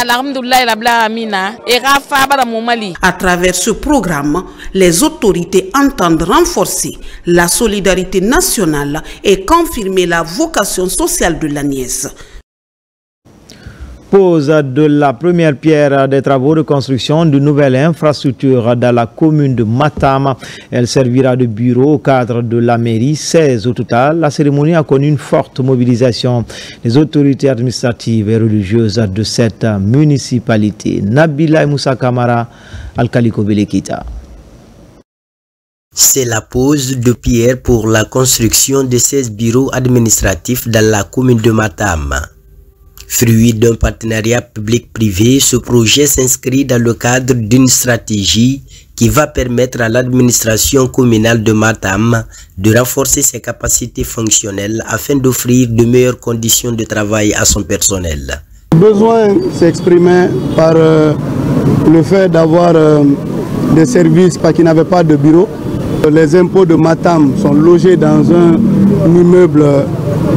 À travers ce programme, les autorités entendent renforcer la solidarité nationale et confirmer la vocation sociale de l'Agnès. Pose de la première pierre des travaux de construction d'une nouvelle infrastructure dans la commune de Matam. Elle servira de bureau au cadre de la mairie, 16 au total. La cérémonie a connu une forte mobilisation des autorités administratives et religieuses de cette municipalité. Nabila Moussa Kamara, Alkaliko Belekita. C'est la pose de pierre pour la construction de 16 bureaux administratifs dans la commune de Matam. Fruit d'un partenariat public-privé, ce projet s'inscrit dans le cadre d'une stratégie qui va permettre à l'administration communale de Matam de renforcer ses capacités fonctionnelles afin d'offrir de meilleures conditions de travail à son personnel. Le besoin s'exprimait par le fait d'avoir des services qui n'avaient pas de bureau. Les impôts de Matam sont logés dans un immeuble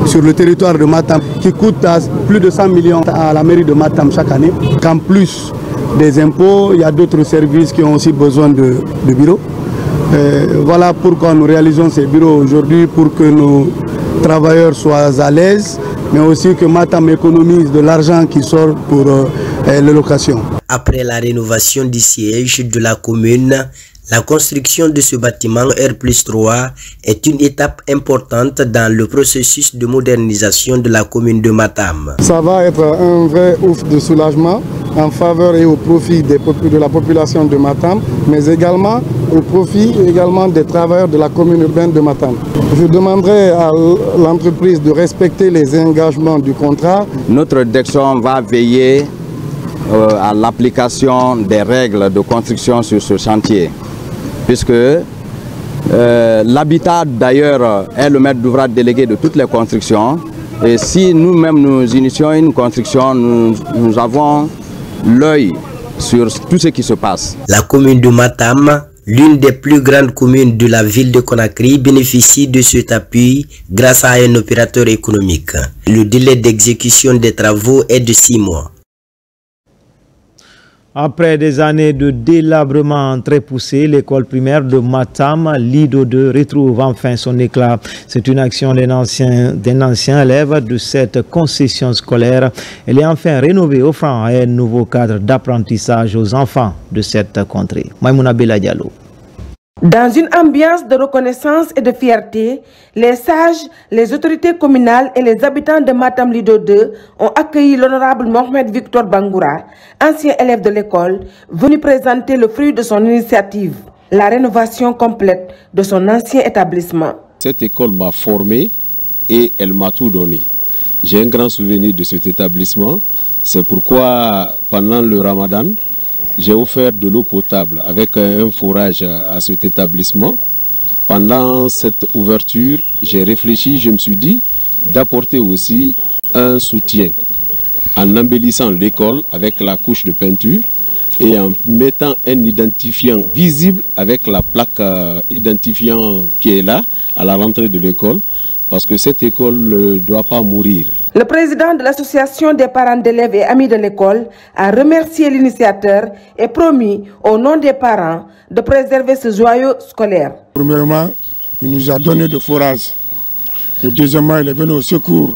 sur le territoire de Matam qui coûte plus de 100 millions à la mairie de Matam chaque année. En plus des impôts, il y a d'autres services qui ont aussi besoin de bureaux. Voilà pourquoi nous réalisons ces bureaux aujourd'hui, pour que nos travailleurs soient à l'aise, mais aussi que Matam économise de l'argent qui sort pour les locations. Après la rénovation du siège de la commune, la construction de ce bâtiment R+3 est une étape importante dans le processus de modernisation de la commune de Matam. Ça va être un vrai ouf de soulagement en faveur et au profit de la population de Matam, mais également au profit des travailleurs de la commune urbaine de Matam. Je demanderai à l'entreprise de respecter les engagements du contrat. Notre direction va veiller à l'application des règles de construction sur ce chantier, puisque l'habitat d'ailleurs est le maître d'ouvrage délégué de toutes les constructions. Et si nous-mêmes nous initions une construction, nous avons l'œil sur tout ce qui se passe. La commune de Matam, L'une des plus grandes communes de la ville de Conakry bénéficie de cet appui grâce à un opérateur économique. Le délai d'exécution des travaux est de 6 mois. Après des années de délabrement très poussé, l'école primaire de Matam, Lido 2, retrouve enfin son éclat. C'est une action d'un ancien élève de cette concession scolaire. Elle est enfin rénovée, offrant un nouveau cadre d'apprentissage aux enfants de cette contrée. Maïmouna Bella Diallo. Dans une ambiance de reconnaissance et de fierté, les sages, les autorités communales et les habitants de Matam Lido 2 ont accueilli l'honorable Mohamed Victor Bangoura, ancien élève de l'école, venu présenter le fruit de son initiative, la rénovation complète de son ancien établissement. Cette école m'a formé et elle m'a tout donné. J'ai un grand souvenir de cet établissement. C'est pourquoi pendant le Ramadan, j'ai offert de l'eau potable avec un forage à cet établissement. Pendant cette ouverture, j'ai réfléchi, je me suis dit d'apporter aussi un soutien en embellissant l'école avec la couche de peinture et en mettant un identifiant visible avec la plaque identifiant qui est là à la rentrée de l'école, parce que cette école ne doit pas mourir. Le président de l'association des parents d'élèves et amis de l'école a remercié l'initiateur et promis au nom des parents de préserver ce joyau scolaire. Premièrement, il nous a donné de forage. Et deuxièmement, il est venu au secours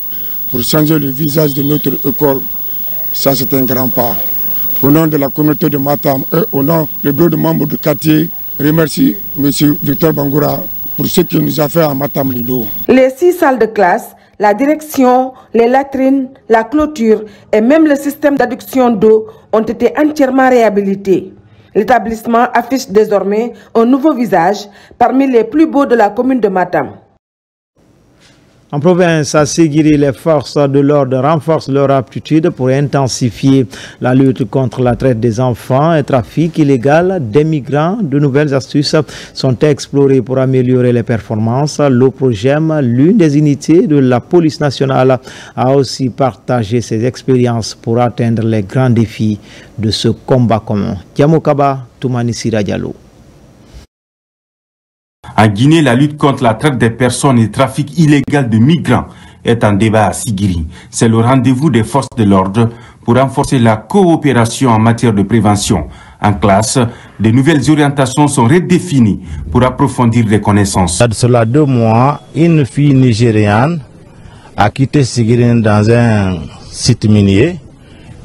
pour changer le visage de notre école. Ça, c'est un grand pas. Au nom de la communauté de Matam et au nom du bureau de membres du quartier, je remercie M. Victor Bangoura pour ce qu'il nous a fait à Matam Lido. Les 6 salles de classe, la direction, les latrines, la clôture et même le système d'adduction d'eau ont été entièrement réhabilités. L'établissement affiche désormais un nouveau visage parmi les plus beaux de la commune de Matam. En province, à Séguiri, les forces de l'ordre renforcent leur aptitude pour intensifier la lutte contre la traite des enfants et trafic illégal des migrants. De nouvelles astuces sont explorées pour améliorer les performances. L'OPROGEM, l'une des unités de la police nationale, a aussi partagé ses expériences pour atteindre les grands défis de ce combat commun. Tiamokaba, Toumani Sira Diallo. En Guinée, la lutte contre la traite des personnes et le trafic illégal de migrants est en débat à Séguiri. C'est le rendez-vous des forces de l'ordre pour renforcer la coopération en matière de prévention. En classe, de nouvelles orientations sont redéfinies pour approfondir les connaissances. Il y a de cela 2 mois, une fille nigériane a quitté Séguiri dans un site minier.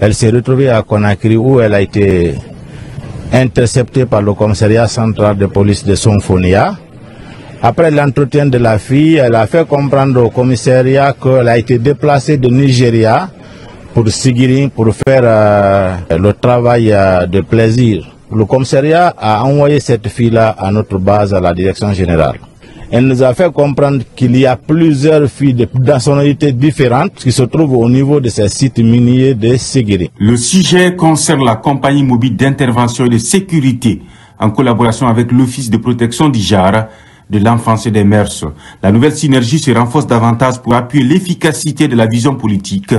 Elle s'est retrouvée à Conakry où elle a été interceptée par le commissariat central de police de Sonfonia. Après l'entretien de la fille, elle a fait comprendre au commissariat qu'elle a été déplacée de Nigeria pour Séguiri pour faire le travail de plaisir. Le commissariat a envoyé cette fille-là à notre base, à la direction générale. Elle nous a fait comprendre qu'il y a plusieurs filles de nationalités différentes qui se trouvent au niveau de ces sites miniers de Séguiri. Le sujet concerne la compagnie mobile d'intervention et de sécurité en collaboration avec l'Office de protection du genre, de l'enfance et des mœurs. La nouvelle synergie se renforce davantage pour appuyer l'efficacité de la vision politique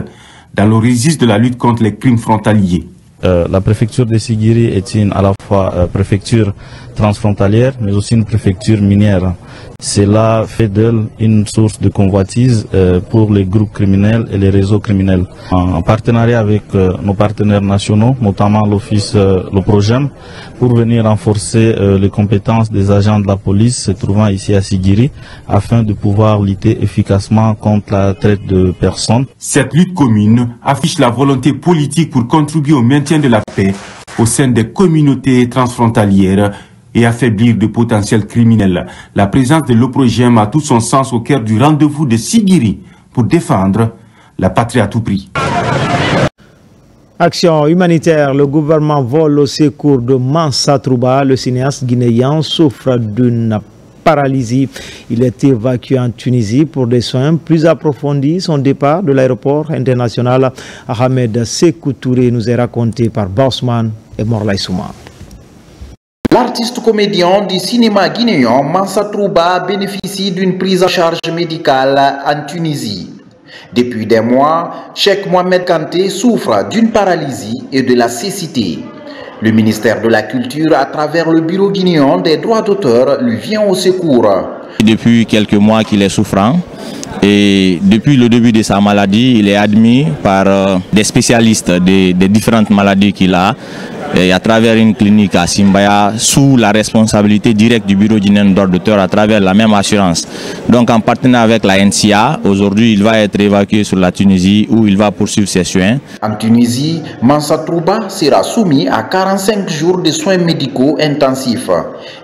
dans le registre de la lutte contre les crimes frontaliers. La préfecture de Séguiri est à la fois préfecture transfrontalière, mais aussi une préfecture minière. Cela fait d'elle une source de convoitise pour les groupes criminels et les réseaux criminels. En partenariat avec nos partenaires nationaux, notamment l'Office, l'OPROGEM, pour venir renforcer les compétences des agents de la police se trouvant ici à Séguiri, afin de pouvoir lutter efficacement contre la traite de personnes. Cette lutte commune affiche la volonté politique pour contribuer au maintien de la paix au sein des communautés transfrontalières et affaiblir de potentiels criminels. La présence de l'OPROGEM a tout son sens au cœur du rendez-vous de Séguiri pour défendre la patrie à tout prix. Action humanitaire, le gouvernement vole au secours de Mansa Trouba. Le cinéaste guinéen souffre d'une paralysie. Il est évacué en Tunisie pour des soins plus approfondis. Son départ de l'aéroport international Ahmed Sékou Touré nous est raconté par Bosman et Morlay Souma. L'artiste comédien du cinéma guinéen Mansa Trouba bénéficie d'une prise en charge médicale en Tunisie. Depuis des mois, Cheikh Mohamed Kanté souffre d'une paralysie et de la cécité. Le ministère de la Culture, à travers le Bureau guinéen des droits d'auteur, lui vient au secours. Depuis quelques mois qu'il est souffrant et depuis le début de sa maladie, il est admis par des spécialistes des différentes maladies qu'il a. Et à travers une clinique à Simbaya, sous la responsabilité directe du Bureau guinéen des droits d'auteur à travers la même assurance. Donc en partenariat avec la NCA, aujourd'hui il va être évacué sur la Tunisie où il va poursuivre ses soins. En Tunisie, Mansa Trouba sera soumis à 45 jours de soins médicaux intensifs.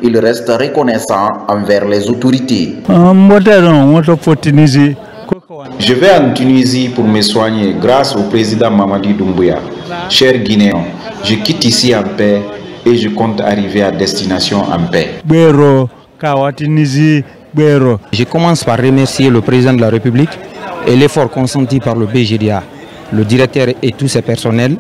Il reste reconnaissant envers les autorités. Je vais en Tunisie pour me soigner grâce au président Mamadi Doumbouya. Chers Guinéens, je quitte ici en paix et je compte arriver à destination en paix. Je commence par remercier le président de la République et l'effort consenti par le BGDA, le directeur et tous ses personnels,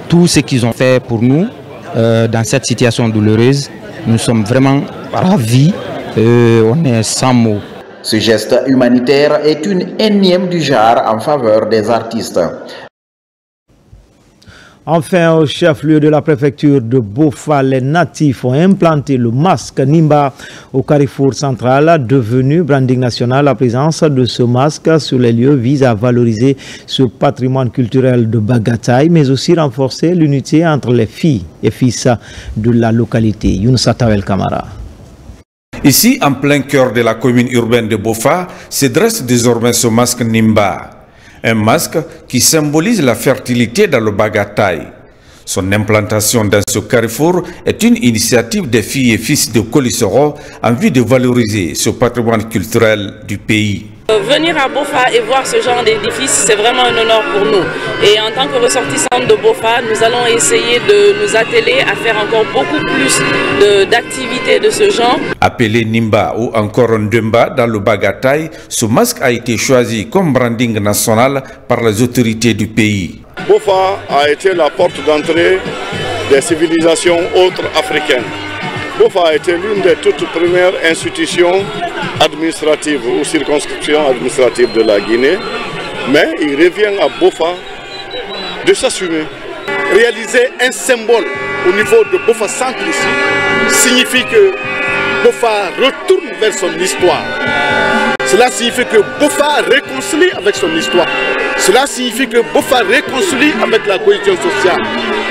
tout ce qu'ils ont fait pour nous dans cette situation douloureuse. Nous sommes vraiment ravis, on est sans mots. Ce geste humanitaire est une énième du genre en faveur des artistes. Enfin, au chef-lieu de la préfecture de Bofa, les natifs ont implanté le masque Nimba au carrefour central, devenu branding national. La présence de ce masque sur les lieux vise à valoriser ce patrimoine culturel de Bagataï, mais aussi renforcer l'unité entre les filles et fils de la localité. Younousa Tawel Kamara. Ici, en plein cœur de la commune urbaine de Bofa, se dresse désormais ce masque Nimba. Un masque qui symbolise la fertilité dans le Bagataï. Son implantation dans ce carrefour est une initiative des filles et fils de Kolissoro en vue de valoriser ce patrimoine culturel du pays. Venir à Bofa et voir ce genre d'édifice, c'est vraiment un honneur pour nous. Et en tant que ressortissants de Bofa, nous allons essayer de nous atteler à faire encore beaucoup plus d'activités de ce genre. Appelé Nimba ou encore Ndemba dans le Bagataï, ce masque a été choisi comme branding national par les autorités du pays. Bofa a été la porte d'entrée des civilisations autres africaines. Bofa a été l'une des toutes premières institutions administratives ou circonscriptions administratives de la Guinée, mais il revient à Bofa de s'assumer. Réaliser un symbole au niveau de Bofa Centre ici signifie que Bofa retourne vers son histoire. Cela signifie que Bofa réconcilie avec son histoire. Cela signifie que Bofa réconcilie avec la cohésion sociale.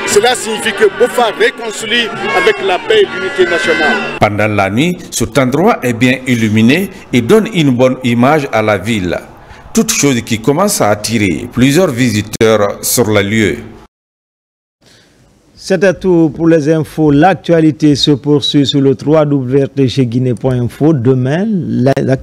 Cela signifie que Bofa réconcilie avec la paix et l'unité nationale. Pendant la nuit, cet endroit est bien illuminé et donne une bonne image à la ville. Toute chose qui commence à attirer plusieurs visiteurs sur le lieu. C'était tout pour les infos. L'actualité se poursuit sur le www.guinée.info. Demain,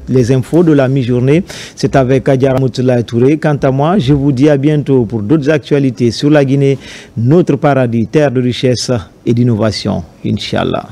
les infos de la mi-journée, c'est avec Adjara Moutela Touré. Quant à moi, je vous dis à bientôt pour d'autres actualités sur la Guinée, notre paradis, terre de richesse et d'innovation. Inch'Allah.